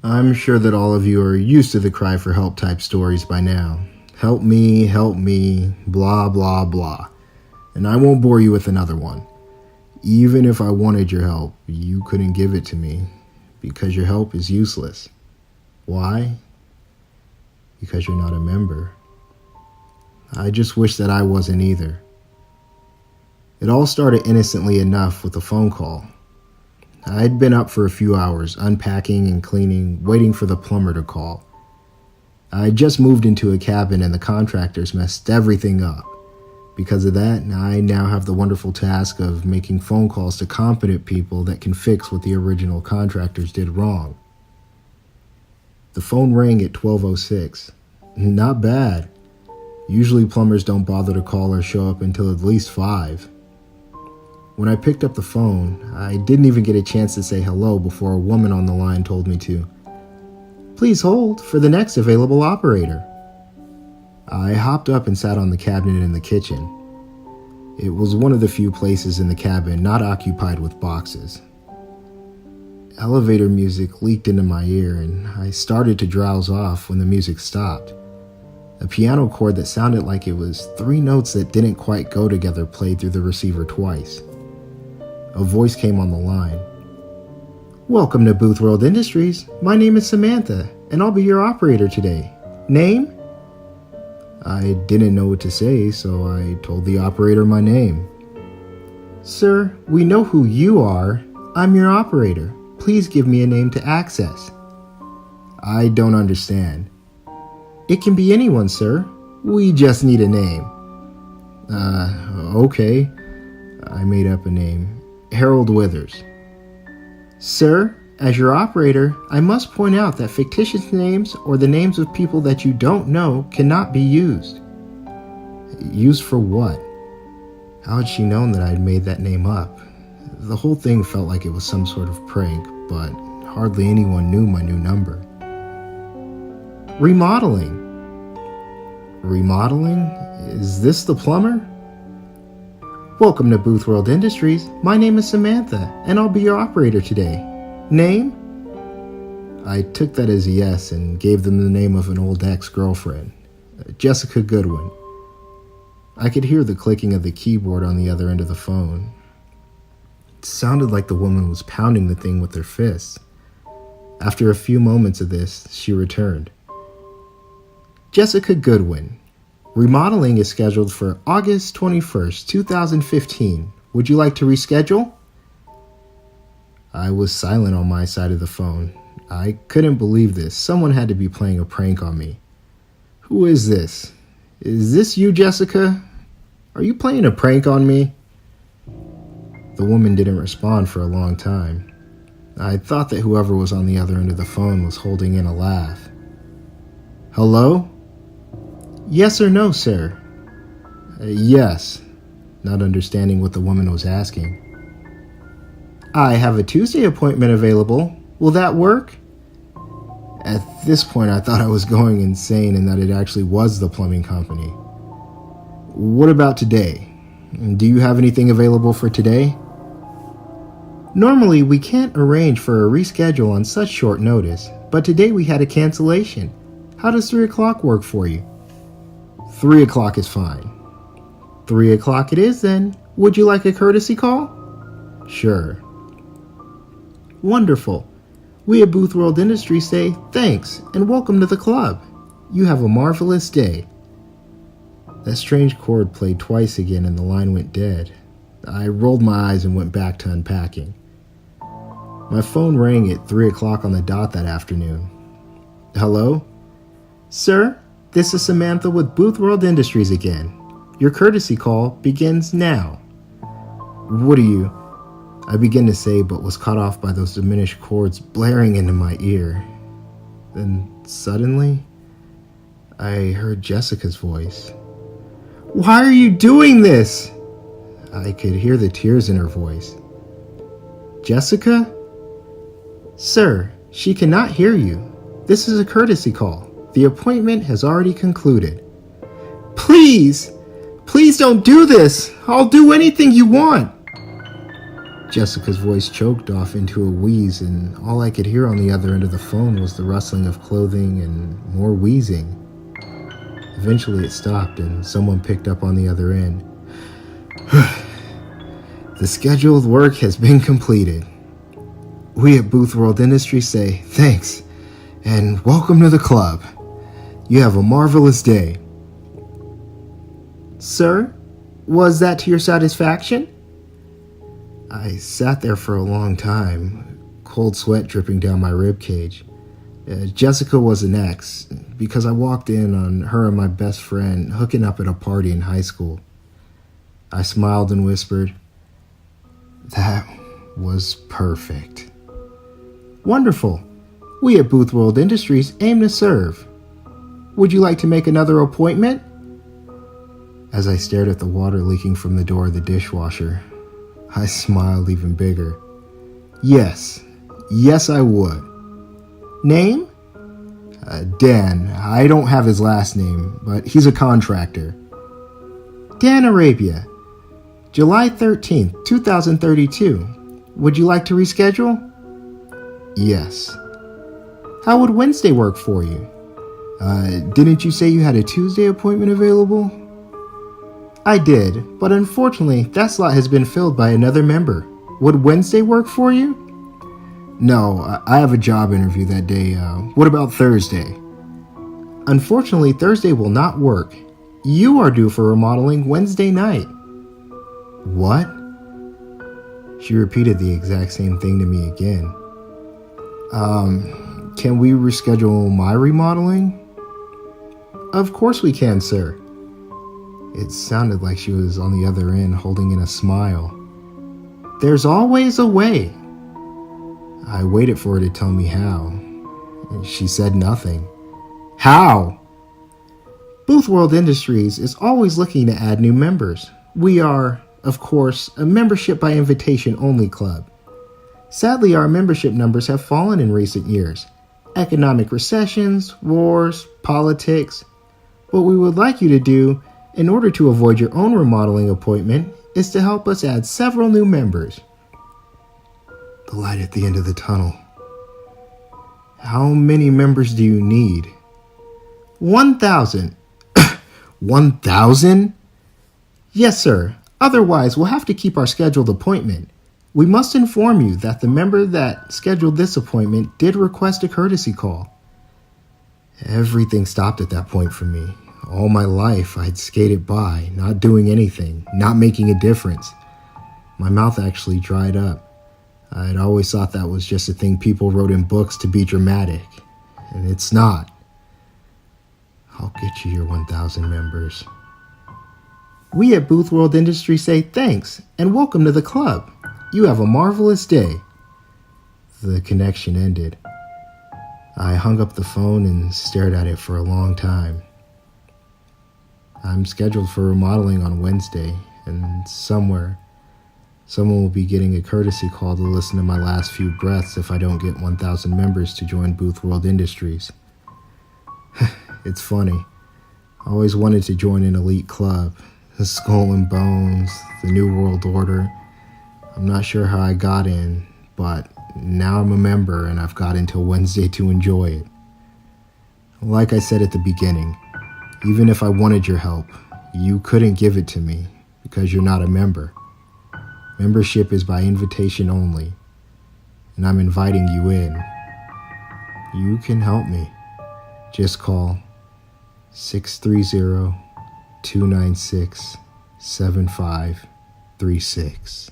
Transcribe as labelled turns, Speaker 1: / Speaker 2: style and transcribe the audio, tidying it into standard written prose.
Speaker 1: I'm sure that all of you are used to the cry for help type stories by now. Help me, blah, blah, blah. And I won't bore you with another one. Even if I wanted your help, you couldn't give it to me because your help is useless. Why? Because you're not a member. I just wish that I wasn't either. It all started innocently enough with a phone call. I'd been up for a few hours, unpacking and cleaning, waiting for the plumber to call. I just moved into a cabin and the contractors messed everything up. Because of that, I now have the wonderful task of making phone calls to competent people that can fix what the original contractors did wrong. The phone rang at 12:06. Not bad. Usually plumbers don't bother to call or show up until at least 5. When I picked up the phone, I didn't even get a chance to say hello before a woman on the line told me to. Please hold for the next available operator. I hopped up and sat on the cabinet in the kitchen. It was one of the few places in the cabin not occupied with boxes. Elevator music leaked into my ear and I started to drowse off when the music stopped. A piano chord that sounded like it was 3 notes that didn't quite go together played through the receiver twice. A voice came on the line. Welcome to Booth World Industries. My name is Samantha, and I'll be your operator today. Name? I didn't know what to say, so I told the operator my name. Sir, we know who you are. I'm your operator. Please give me a name to access. I don't understand. It can be anyone, sir. We just need a name. Okay. I made up a name. Harold Withers. Sir, as your operator, I must point out that fictitious names or the names of people that you don't know cannot be used. Used for what? How had she known that I had made that name up? The whole thing felt like it was some sort of prank, but hardly anyone knew my new number. Remodeling. Remodeling? Is this the plumber? Welcome to Booth World Industries. My name is Samantha, and I'll be your operator today. Name? I took that as a yes and gave them the name of an old ex-girlfriend, Jessica Goodwin. I could hear the clicking of the keyboard on the other end of the phone. It sounded like the woman was pounding the thing with her fists. After a few moments of this, she returned. Jessica Goodwin. Remodeling is scheduled for August 21st, 2015. Would you like to reschedule? I was silent on my side of the phone. I couldn't believe this. Someone had to be playing a prank on me. Who is this? Is this you, Jessica? Are you playing a prank on me? The woman didn't respond for a long time. I thought that whoever was on the other end of the phone was holding in a laugh. Hello? Yes or no, sir? Yes, not understanding what the woman was asking. I have a Tuesday appointment available. Will that work? At this point, I thought I was going insane and that it actually was the plumbing company. What about today? Do you have anything available for today? Normally, we can't arrange for a reschedule on such short notice, but today we had a cancellation. How does 3 o'clock work for you? 3 o'clock is fine. 3 o'clock it is then. Would you like a courtesy call? Sure. Wonderful. We at Booth World Industries say thanks and welcome to the club. You have a marvelous day. That strange chord played twice again and the line went dead. I rolled my eyes and went back to unpacking. My phone rang at 3 o'clock on the dot that afternoon. Hello? Sir, this is Samantha with Booth World Industries again. Your courtesy call begins now. What are you? I began to say, but was cut off by those diminished chords blaring into my ear. Then suddenly, I heard Jessica's voice. Why are you doing this? I could hear the tears in her voice. Jessica? Sir, she cannot hear you. This is a courtesy call. The appointment has already concluded. Please! Please don't do this! I'll do anything you want! Jessica's voice choked off into a wheeze, and all I could hear on the other end of the phone was the rustling of clothing and more wheezing. Eventually it stopped, and someone picked up on the other end. The scheduled work has been completed. We at Booth World Industries say thanks, and welcome to the club. You have a marvelous day. Sir, was that to your satisfaction? I sat there for a long time, cold sweat dripping down my ribcage. Jessica was an ex, because I walked in on her and my best friend hooking up at a party in high school. I smiled and whispered, "That was perfect." Wonderful. We at Booth World Industries aim to serve. Would you like to make another appointment? As I stared at the water leaking from the door of the dishwasher, I smiled even bigger. Yes, I would. Name? Dan. I don't have his last name, but he's a contractor. Dan Arabia. July 13th, 2032. Would you like to reschedule? Yes. How would Wednesday work for you? Didn't you say you had a Tuesday appointment available? I did, but unfortunately, that slot has been filled by another member. Would Wednesday work for you? No, I have a job interview that day. What about Thursday? Unfortunately, Thursday will not work. You are due for remodeling Wednesday night. What? She repeated the exact same thing to me again. Can we reschedule my remodeling? Of course we can, sir. It sounded like she was on the other end holding in a smile. There's always a way. I waited for her to tell me how. She said nothing. How? Booth World Industries is always looking to add new members. We are, of course, a membership by invitation only club. Sadly, our membership numbers have fallen in recent years. Economic recessions, wars, politics. What we would like you to do, in order to avoid your own remodeling appointment, is to help us add several new members. The light at the end of the tunnel. How many members do you need? 1,000. 1,000? Yes, sir. Otherwise, we'll have to keep our scheduled appointment. We must inform you that the member that scheduled this appointment did request a courtesy call. Everything stopped at that point for me. All my life, I'd skated by, not doing anything, not making a difference. My mouth actually dried up. I'd always thought that was just a thing people wrote in books to be dramatic, and it's not. I'll get you your 1,000 members. We at Booth World Industries say thanks and welcome to the club. You have a marvelous day. The connection ended. I hung up the phone and stared at it for a long time. I'm scheduled for remodeling on Wednesday, and someone will be getting a courtesy call to listen to my last few breaths if I don't get 1,000 members to join Booth World Industries. It's funny. I always wanted to join an elite club, the Skull and Bones, the New World Order. I'm not sure how I got in, but now I'm a member and I've got until Wednesday to enjoy it. Like I said at the beginning, even if I wanted your help, you couldn't give it to me because you're not a member. Membership is by invitation only, and I'm inviting you in. You can help me. Just call 630-296-7536.